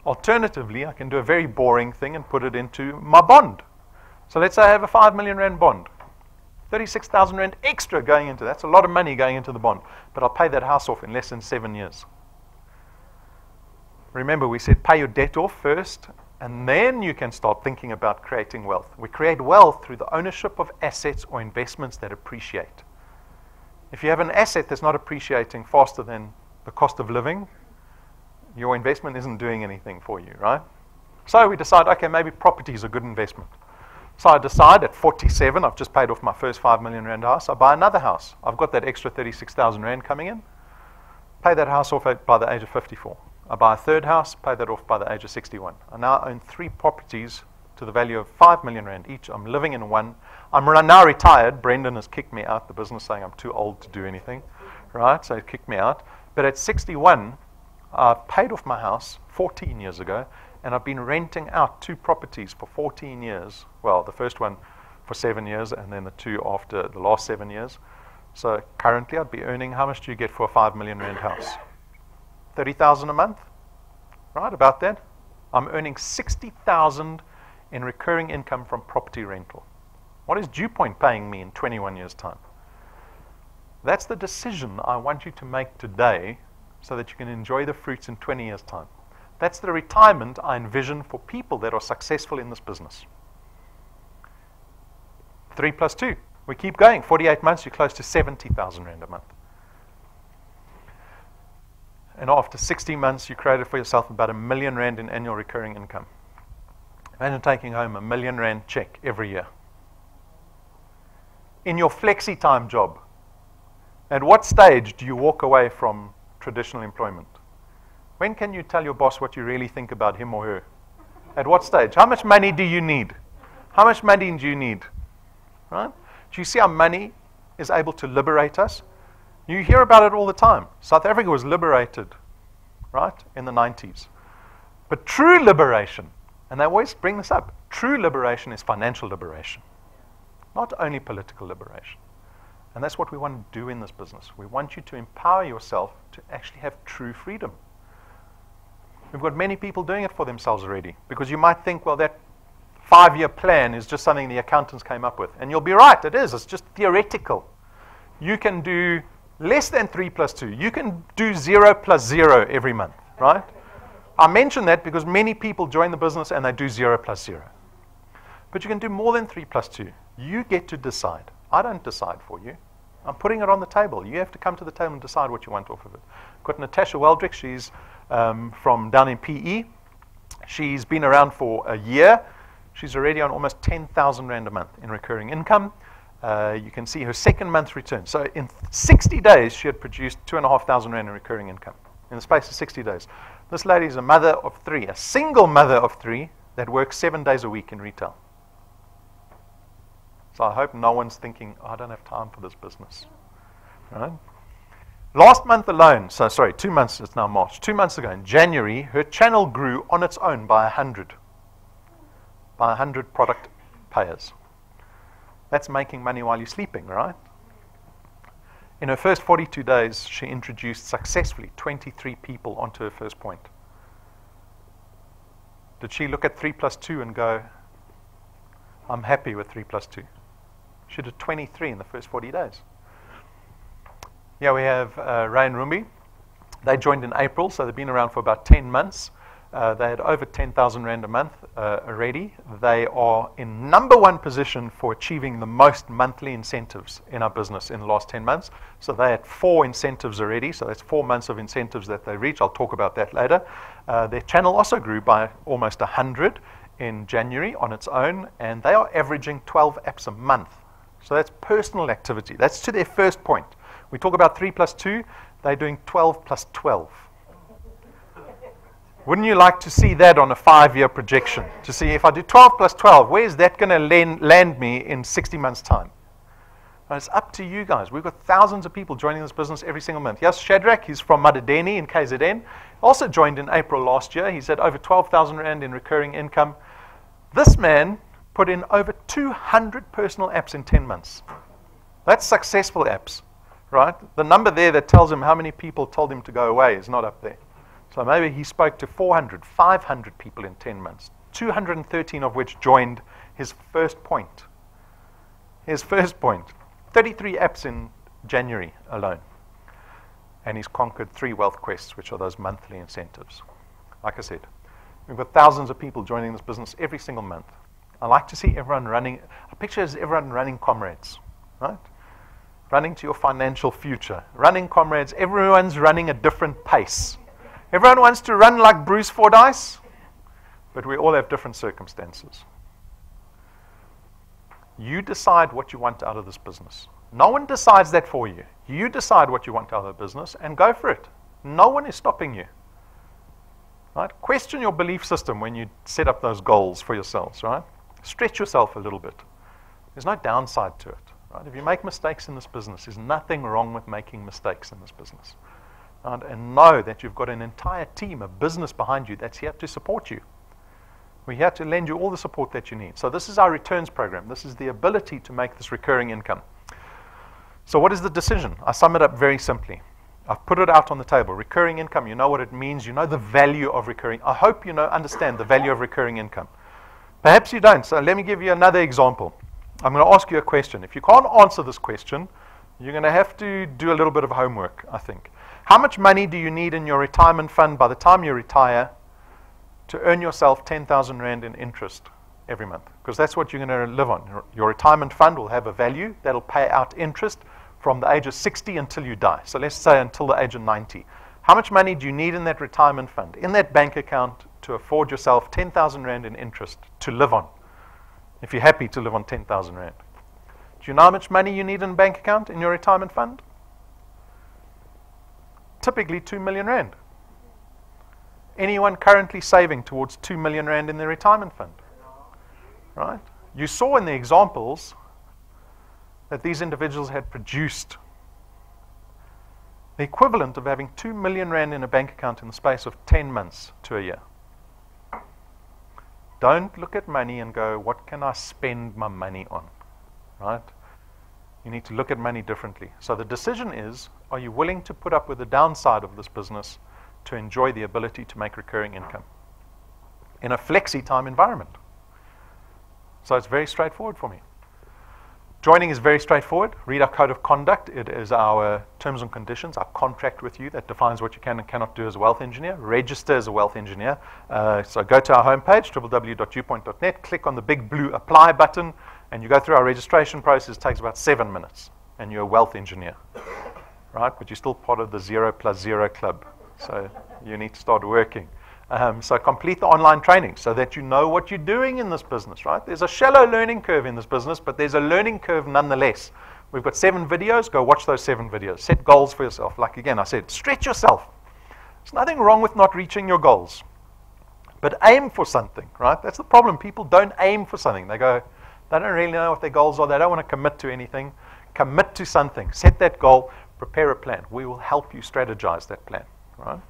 Alternatively, I can do a very boring thing and put it into my bond. So let's say I have a 5,000,000 Rand bond. 36,000 Rand extra going into that. That's a lot of money going into the bond. But I'll pay that house off in less than 7 years. Remember, we said pay your debt off first, and then you can start thinking about creating wealth. We create wealth through the ownership of assets or investments that appreciate. If you have an asset that's not appreciating faster than the cost of living, your investment isn't doing anything for you, right? So we decide, okay, maybe property is a good investment. So I decide at 47, I've just paid off my first 5,000,000 Rand house, I buy another house. I've got that extra 36,000 Rand coming in. Pay that house off by the age of 54. I buy a third house, pay that off by the age of 61. I now own 3 properties to the value of 5,000,000 Rand each. I'm living in one. I'm now retired. Brendan has kicked me out the business, saying I'm too old to do anything, right? So he kicked me out. But at 61, I've paid off my house 14 years ago, and I've been renting out 2 properties for 14 years. Well, the first one for 7 years, and then the 2 after the last 7 years. So currently, I'd be earning, how much do you get for a 5,000,000 Rand house? 30,000 a month, right? About that. I'm earning 60,000 in recurring income from property rental. What is DuePoint paying me in 21 years' time? That's the decision I want you to make today, so that you can enjoy the fruits in 20 years' time. That's the retirement I envision for people that are successful in this business. 3 plus 2. We keep going. 48 months, you're close to 70,000 Rand a month. and after 60 months, you created for yourself about R1 million in annual recurring income. Imagine taking home R1 million check every year. In your flexi-time job, at what stage do you walk away from traditional employment? When can you tell your boss what you really think about him or her? At what stage? How much money do you need? How much money do you need? Right? Do you see how money is able to liberate us? You hear about it all the time. South Africa was liberated, right, in the 90s. But true liberation, and they always bring this up, true liberation is financial liberation, not only political liberation. And that's what we want to do in this business. We want you to empower yourself to actually have true freedom. We've got many people doing it for themselves already, because you might think, well, that 5-year plan is just something the accountants came up with. And you'll be right, it is. It's just theoretical. You can do less than 3 plus 2. You can do 0 plus 0 every month, right? I mention that because many people join the business and they do 0 plus 0. But you can do more than 3 plus 2. You get to decide. I don't decide for you. I'm putting it on the table. You have to come to the table and decide what you want off of it. Got Natasha Weldrick. She's from down in PE. She's been around for a year. She's already on almost 10,000 Rand a month in recurring income. You can see her second month return. So in 60 days, she had produced 2,500 Rand in recurring income in the space of 60 days. This lady is a mother of 3, a single mother of 3 that works 7 days a week in retail. So I hope no one's thinking, oh, I don't have time for this business. Right? Last month alone, 2 months, it's now March, 2 months ago in January, her channel grew on its own by 100 product payers. That's making money while you're sleeping, right? In her first 42 days, she introduced successfully 23 people onto her first point. Did she look at 3 plus 2 and go, I'm happy with 3 plus 2? She did 23 in the first 40 days. Yeah, we have Ray and Rumbi. They joined in April, so they've been around for about 10 months. They had over 10,000 Rand a month already. They are in #1 position for achieving the most monthly incentives in our business in the last 10 months. So they had 4 incentives already. So that's 4 months of incentives that they reach. I'll talk about that later. Their channel also grew by almost 100 in January on its own, and they are averaging 12 apps a month. So that's personal activity. That's to their first point. We talk about 3 plus 2. They're doing 12 plus 12. Wouldn't you like to see that on a 5-year projection? To see if I do 12 plus 12, where is that going to land me in 60 months' time? And it's up to you guys. We've got thousands of people joining this business every single month. Yes, Shadrach, he's from Madadeni in KZN. Also joined in April last year. He's at over 12,000 Rand in recurring income. This man put in over 200 personal apps in 10 months. That's successful apps, right? The number there that tells him how many people told him to go away is not up there. So maybe he spoke to 400, 500 people in 10 months, 213 of which joined his first point. His first point. 33 apps in January alone. And he's conquered 3 wealth quests, which are those monthly incentives. Like I said, we've got thousands of people joining this business every single month. I like to see everyone running. I picture as everyone running comrades, right? Running to your financial future. Running comrades. Everyone's running a different pace. Everyone wants to run like Bruce Fordyce, but we all have different circumstances. You decide what you want out of this business. No one decides that for you. You decide what you want out of the business and go for it. No one is stopping you. Right? Question your belief system when you set up those goals for yourselves, right? Stretch yourself a little bit. There's no downside to it. Right? If you make mistakes in this business, there's nothing wrong with making mistakes in this business. And know that you've got an entire team, a business behind you that's here to support you. We're here to lend you all the support that you need. So this is our returns program. This is the ability to make this recurring income. So what is the decision? I sum it up very simply. I've put it out on the table. Recurring income, you know what it means. You know the value of recurring. I hope you understand the value of recurring income. Perhaps you don't. So let me give you another example. I'm going to ask you a question. If you can't answer this question, you're going to have to do a little bit of homework, I think. How much money do you need in your retirement fund by the time you retire to earn yourself 10,000 Rand in interest every month? Because that's what you're going to live on. Your retirement fund will have a value that'll pay out interest from the age of 60 until you die. So let's say until the age of 90. How much money do you need in that retirement fund, in that bank account, to afford yourself 10,000 Rand in interest to live on, if you're happy to live on 10,000 Rand? Do you know how much money you need in a bank account in your retirement fund? Typically 2 million Rand. Anyone currently saving towards 2 million Rand in their retirement fund? Right? You saw in the examples that these individuals had produced the equivalent of having 2 million Rand in a bank account in the space of 10 months to a year. Don't look at money and go, what can I spend my money on? Right? You need to look at money differently. So the decision is, are you willing to put up with the downside of this business to enjoy the ability to make recurring income in a flexi-time environment? So it's very straightforward for me. Joining is very straightforward. Read our code of conduct. It is our terms and conditions, our contract with you that defines what you can and cannot do as a wealth engineer. Register as a wealth engineer. So go to our homepage, www.duepoint.net, click on the big blue apply button, and you go through our registration process. It takes about 7 minutes, and you're a wealth engineer, right? But you're still part of the 0+0 club, so you need to start working. So complete the online training so that you know what you're doing in this business, right? There's a shallow learning curve in this business, but there's a learning curve nonetheless. We've got 7 videos. Go watch those 7 videos. Set goals for yourself. Like again, I said, stretch yourself. There's nothing wrong with not reaching your goals, but aim for something, right? That's the problem. People don't aim for something. They go, they don't really know what their goals are. They don't want to commit to anything. Commit to something. Set that goal. Prepare a plan. We will help you strategize that plan, right?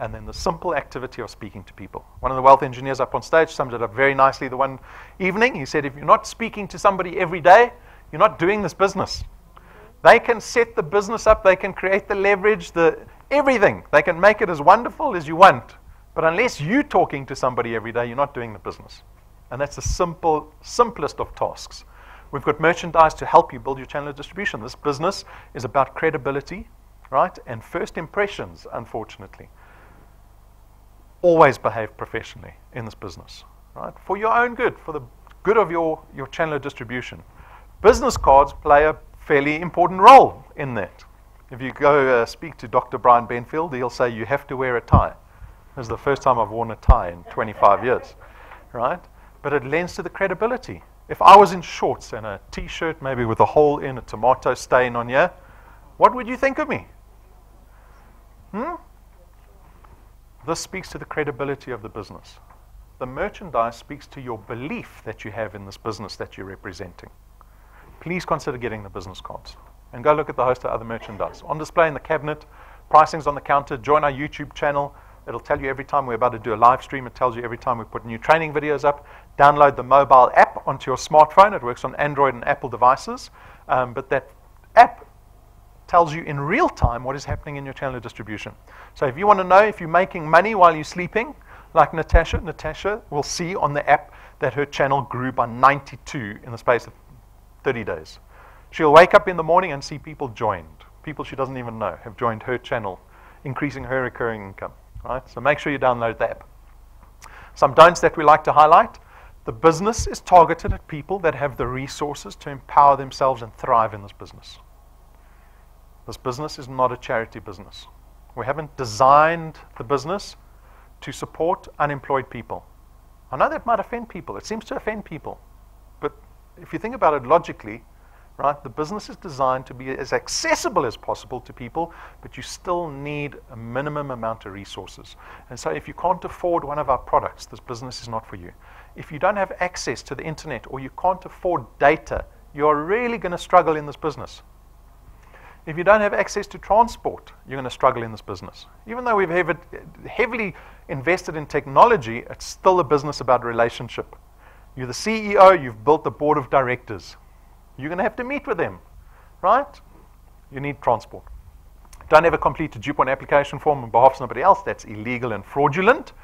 And then the simple activity of speaking to people. One of the wealth engineers up on stage summed it up very nicely the one evening. He said, if you're not speaking to somebody every day, you're not doing this business. They can set the business up. They can create the leverage, everything. They can make it as wonderful as you want. But unless you're talking to somebody every day, you're not doing the business. And that's the simplest of tasks. We've got merchandise to help you build your channel of distribution. This business is about credibility, right? And first impressions, unfortunately. Always behave professionally in this business, right? For your own good, for the good of your channel of distribution. Business cards play a fairly important role in that. If you go speak to Dr. Brian Benfield, he'll say you have to wear a tie. This is the first time I've worn a tie in 25 years, right? But it lends to the credibility. If I was in shorts and a t-shirt, maybe with a hole in, a tomato stain on here, what would you think of me? This speaks to the credibility of the business. The merchandise speaks to your belief that you have in this business that you're representing. Please consider getting the business cards. And go look at the host of other merchandise. On display in the cabinet, pricing's on the counter, join our YouTube channel. It'll tell you every time we're about to do a live stream. It tells you every time we put new training videos up. Download the mobile app onto your smartphone. It works on Android and Apple devices. But that app tells you in real time what is happening in your channel of distribution. So if you want to know if you're making money while you're sleeping, like Natasha will see on the app that her channel grew by 92 in the space of 30 days. She'll wake up in the morning and see people joined. People she doesn't even know have joined her channel, increasing her recurring income. Right? So make sure you download the app. Some don'ts that we like to highlight. The business is targeted at people that have the resources to empower themselves and thrive in this business. This business is not a charity business. We haven't designed the business to support unemployed people. I know that might offend people. It seems to offend people. But if you think about it logically, right, the business is designed to be as accessible as possible to people, but you still need a minimum amount of resources. And so if you can't afford one of our products, this business is not for you. If you don't have access to the internet or you can't afford data, you're really going to struggle in this business. If you don't have access to transport, you're going to struggle in this business. Even though we've heavily invested in technology, it's still a business about relationship. You're the CEO, you've built the board of directors. You're going to have to meet with them, right? You need transport. Don't ever complete a DuePoint application form on behalf of somebody else. That's illegal and fraudulent.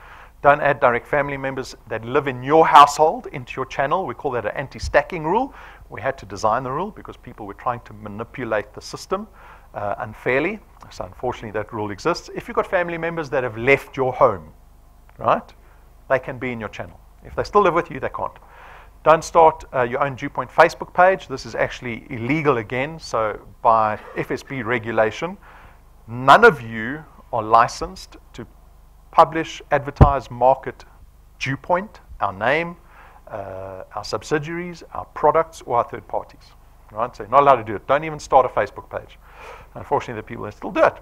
Don't add direct family members that live in your household into your channel. We call that an anti-stacking rule. We had to design the rule because people were trying to manipulate the system unfairly. So unfortunately that rule exists. If you've got family members that have left your home, right, they can be in your channel. If they still live with you, they can't. Don't start your own DuePoint Facebook page. This is actually illegal again. So by FSB regulation, none of you are licensed to publish, advertise, market DuePoint, our name, our subsidiaries, our products, or our third parties. Right? So you're not allowed to do it. Don't even start a Facebook page. Unfortunately, the people that still do it.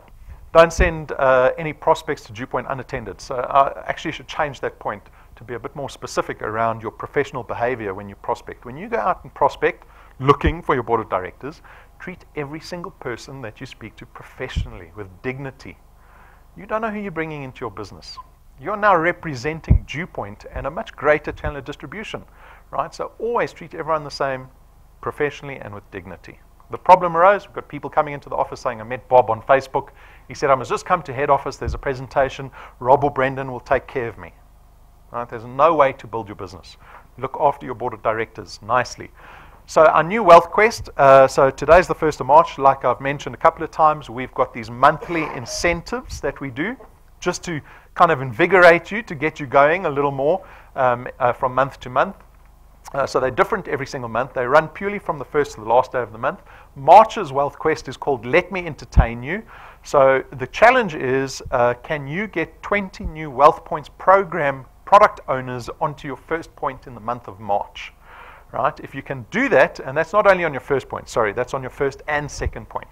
Don't send any prospects to DuePoint unattended. So I actually should change that point to be a bit more specific around your professional behavior when you prospect. When you go out and prospect, looking for your board of directors, treat every single person that you speak to professionally, with dignity. You don't know who you're bringing into your business. You're now representing DuePoint and a much greater channel of distribution, right? So always treat everyone the same, professionally and with dignity. The problem arose, we've got people coming into the office saying, I met Bob on Facebook. He said, I must just come to head office, there's a presentation, Rob or Brendan will take care of me. Right? There's no way to build your business. Look after your board of directors nicely. So our new Wealth Quest, so today's the 1st of March, like I've mentioned a couple of times, we've got these monthly incentives that we do just to kind of invigorate you, to get you going a little more from month to month. So they're different every single month. They run purely from the first to the last day of the month. March's Wealth Quest is called Let Me Entertain You. So the challenge is, can you get 20 new Wealth Points program product owners onto your first point in the month of March? Right? If you can do that, and that's not only on your first point, sorry, that's on your first and second point.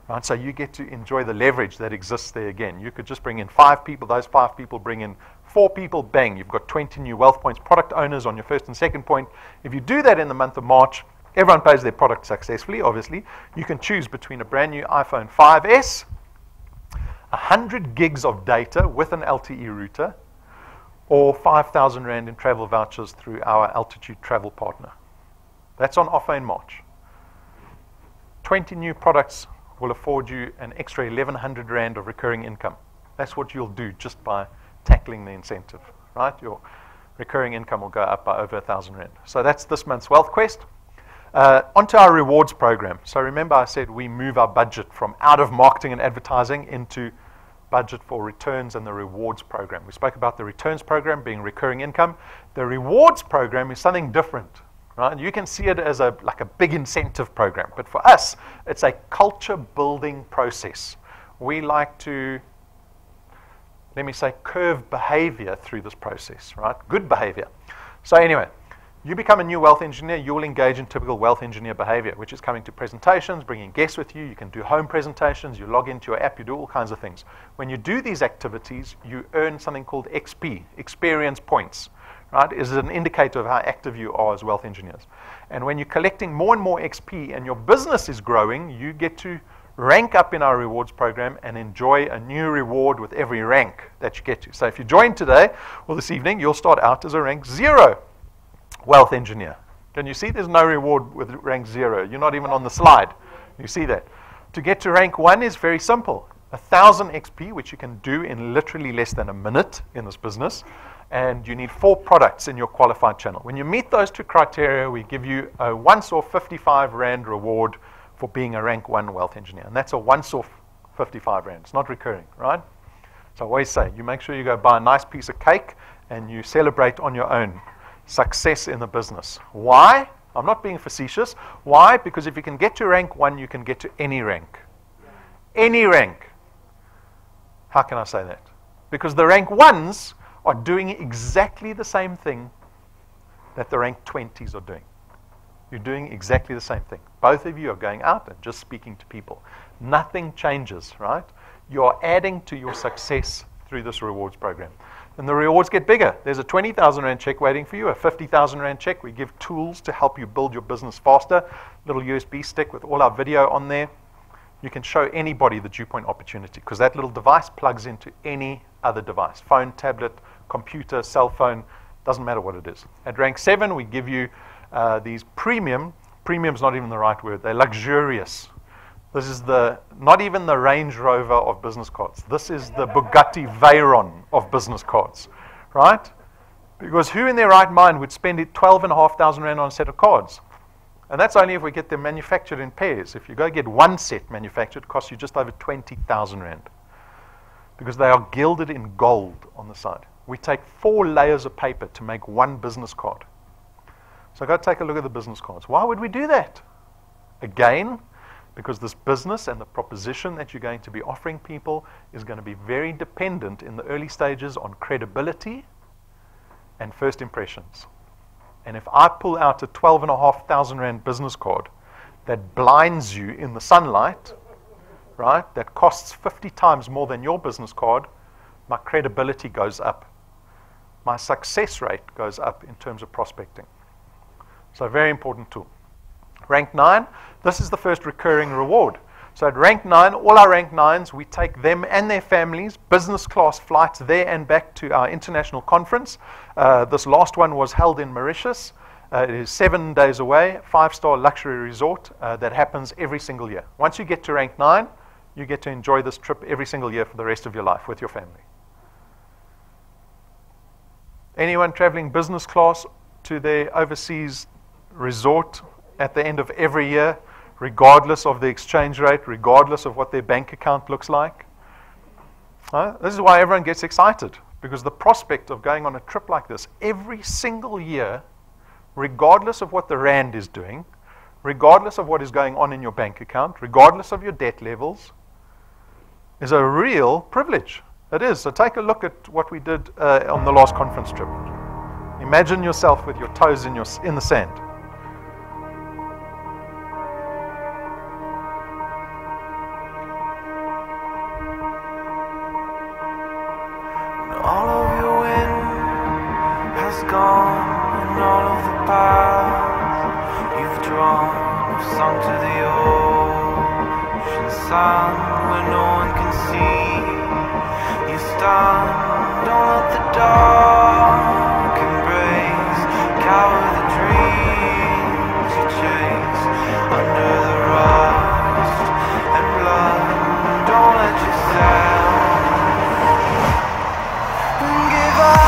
Right? So you get to enjoy the leverage that exists there again. You could just bring in 5 people, those 5 people bring in 4 people, bang, you've got 20 new Wealth Points product owners on your first and second point. If you do that in the month of March, everyone pays their product successfully, obviously. You can choose between a brand new iPhone 5S, 100 gigs of data with an LTE router, or 5,000 Rand in travel vouchers through our Altitude travel partner. That's on offer in March. 20 new products will afford you an extra 1,100 Rand of recurring income. That's what you'll do just by tackling the incentive, right? Your recurring income will go up by over 1,000 Rand. So that's this month's Wealth Quest. Onto our rewards program. So remember I said we move our budget from out of marketing and advertising into budget for returns and the rewards program. We spoke about the returns program being recurring income. The rewards program is something different, right? You can see it as like a big incentive program, but for us, it's a culture building process. We like to, let me say, curve behavior through this process, right? Good behavior. So anyway, you become a new wealth engineer, you will engage in typical wealth engineer behavior, which is coming to presentations, bringing guests with you. You can do home presentations, you log into your app, you do all kinds of things. When you do these activities, you earn something called XP, experience points, right? It is an indicator of how active you are as wealth engineers. And when you're collecting more and more XP and your business is growing, you get to rank up in our rewards program and enjoy a new reward with every rank that you get to. So if you join today or this evening, you'll start out as a rank 0 wealth engineer. Can you see there's no reward with rank 0? You're not even on the slide. You see that. To get to rank 1 is very simple. 1,000 XP, which you can do in literally less than a minute in this business. And you need 4 products in your qualified channel. When you meet those 2 criteria, we give you a once-off 55 Rand reward for being a rank 1 wealth engineer. And that's a once-off 55 Rand. It's not recurring, right? So I always say, you make sure you go buy a nice piece of cake and you celebrate on your own success in the business. Why? I'm not being facetious. Why? Because if you can get to rank 1, you can get to any rank. Any rank. How can I say that? Because the rank 1s are doing exactly the same thing that the rank 20s are doing. You're doing exactly the same thing. Both of you are going out and just speaking to people. Nothing changes, right? You're adding to your success through this rewards program. And the rewards get bigger. There's a 20,000 Rand check waiting for you, a 50,000 Rand check. We give tools to help you build your business faster. Little USB stick with all our video on there. You can show anybody the DuePoint opportunity because that little device plugs into any other device. Phone, tablet, computer, cell phone, doesn't matter what it is. At rank 7, we give you these premium's not even the right word, they're luxurious. This is not even the Range Rover of business cards. This is the Bugatti Veyron of business cards, right? Because who in their right mind would spend 12,500 Rand on a set of cards? And that's only if we get them manufactured in pairs. If you go get one set manufactured, it costs you just over 20,000 Rand. Because they are gilded in gold on the side. We take 4 layers of paper to make one business card. So go take a look at the business cards. Why would we do that? Again, because this business and the proposition that you're going to be offering people is going to be very dependent in the early stages on credibility and first impressions. And if I pull out a 12,500 Rand business card that blinds you in the sunlight, right, that costs 50 times more than your business card, my credibility goes up. My success rate goes up in terms of prospecting. So a very important tool. Rank 9, this is the first recurring reward. So at rank 9, all our rank 9s, we take them and their families, business class flights there and back to our international conference. This last one was held in Mauritius. It is 7 days away, 5-star luxury resort that happens every single year. Once you get to rank 9, you get to enjoy this trip every single year for the rest of your life with your family. Anyone traveling business class to their overseas resort at the end of every year, regardless of the exchange rate, regardless of what their bank account looks like? This is why everyone gets excited, because the prospect of going on a trip like this every single year, regardless of what the rand is doing, regardless of what is going on in your bank account, regardless of your debt levels, is a real privilege. It is. So take a look at what we did on the last conference trip. Imagine yourself with your toes in the sand. All of your wind has gone, and all of the paths you've drawn have sunk to the ocean sun where no one can see. You stand, don't let the dark embrace, cower the dreams you chase under the rust and blood. Don't let yourself give up.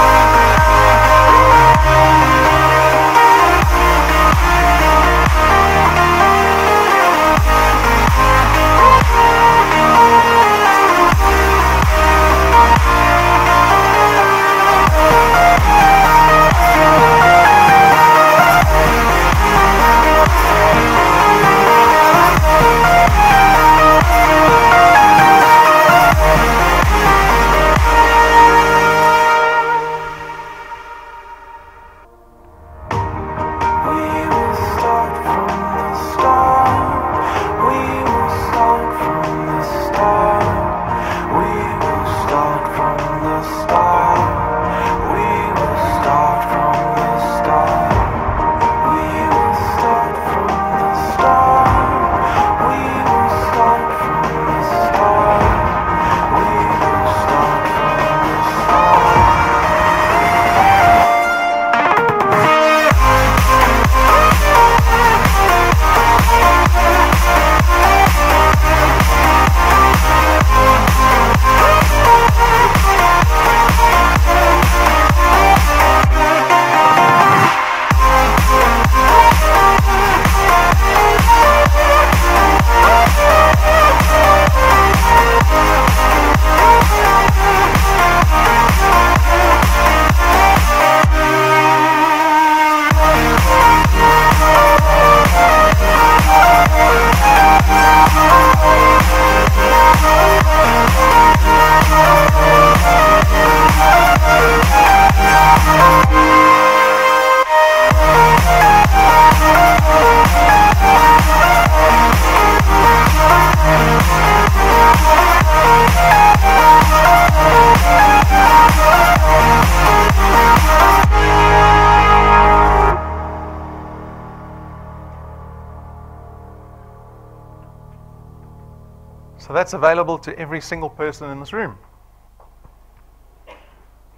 So that's available to every single person in this room.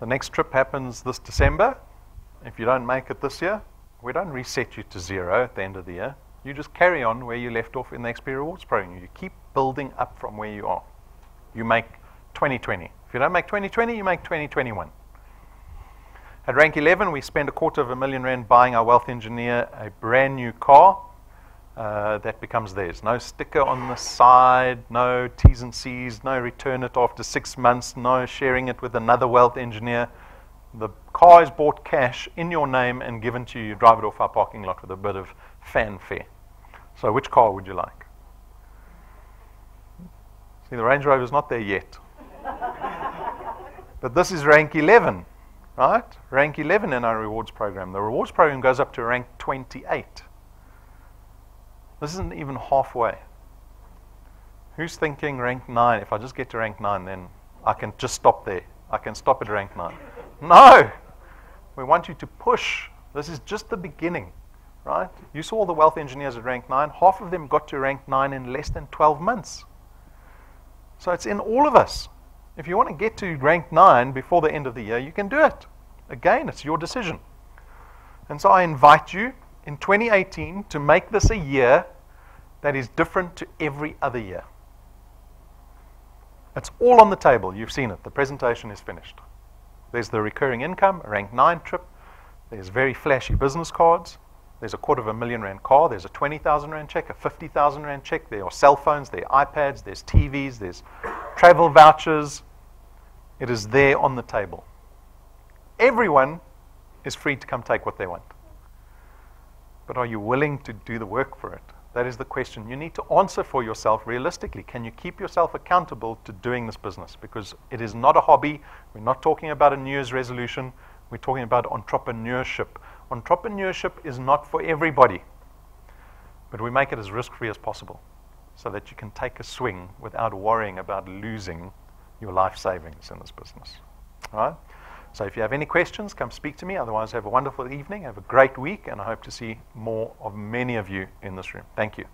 The next trip happens this December. If you don't make it this year, we don't reset you to 0 at the end of the year. You just carry on where you left off in the XP Rewards program. You keep building up from where you are. You make 2020. If you don't make 2020, you make 2021. At rank 11, we spend R250,000 buying our wealth engineer a brand new car. That becomes theirs. No sticker on the side, no T's and C's, no return it after 6 months, no sharing it with another wealth engineer. The car is bought cash in your name and given to you. You drive it off our parking lot with a bit of fanfare. So which car would you like? See, the Range Rover's not there yet. But this is rank 11, right? Rank 11 in our rewards program. The rewards program goes up to rank 28. This isn't even halfway. Who's thinking rank 9? If I just get to rank 9, then I can just stop there. I can stop at rank 9. No! We want you to push. This is just the beginning, right? You saw the wealth engineers at rank 9. Half of them got to rank 9 in less than 12 months. So it's in all of us. If you want to get to rank 9 before the end of the year, you can do it. Again, it's your decision. And so I invite you in 2018 to make this a year that is different to every other year. It's all on the table. You've seen it. The presentation is finished. There's the recurring income, a rank 9 trip. There's very flashy business cards. There's a R250,000 car. There's a 20,000 Rand check, a 50,000 Rand check. There are cell phones, there are iPads, there's TVs, there's travel vouchers. It is there on the table. Everyone is free to come take what they want. But are you willing to do the work for it? That is the question you need to answer for yourself realistically. Can you keep yourself accountable to doing this business? Because it is not a hobby. We're not talking about a New Year's resolution. We're talking about entrepreneurship. Entrepreneurship is not for everybody. But we make it as risk-free as possible so that you can take a swing without worrying about losing your life savings in this business. All right? So if you have any questions, come speak to me. Otherwise, have a wonderful evening. Have a great week. And I hope to see more of many of you in this room. Thank you.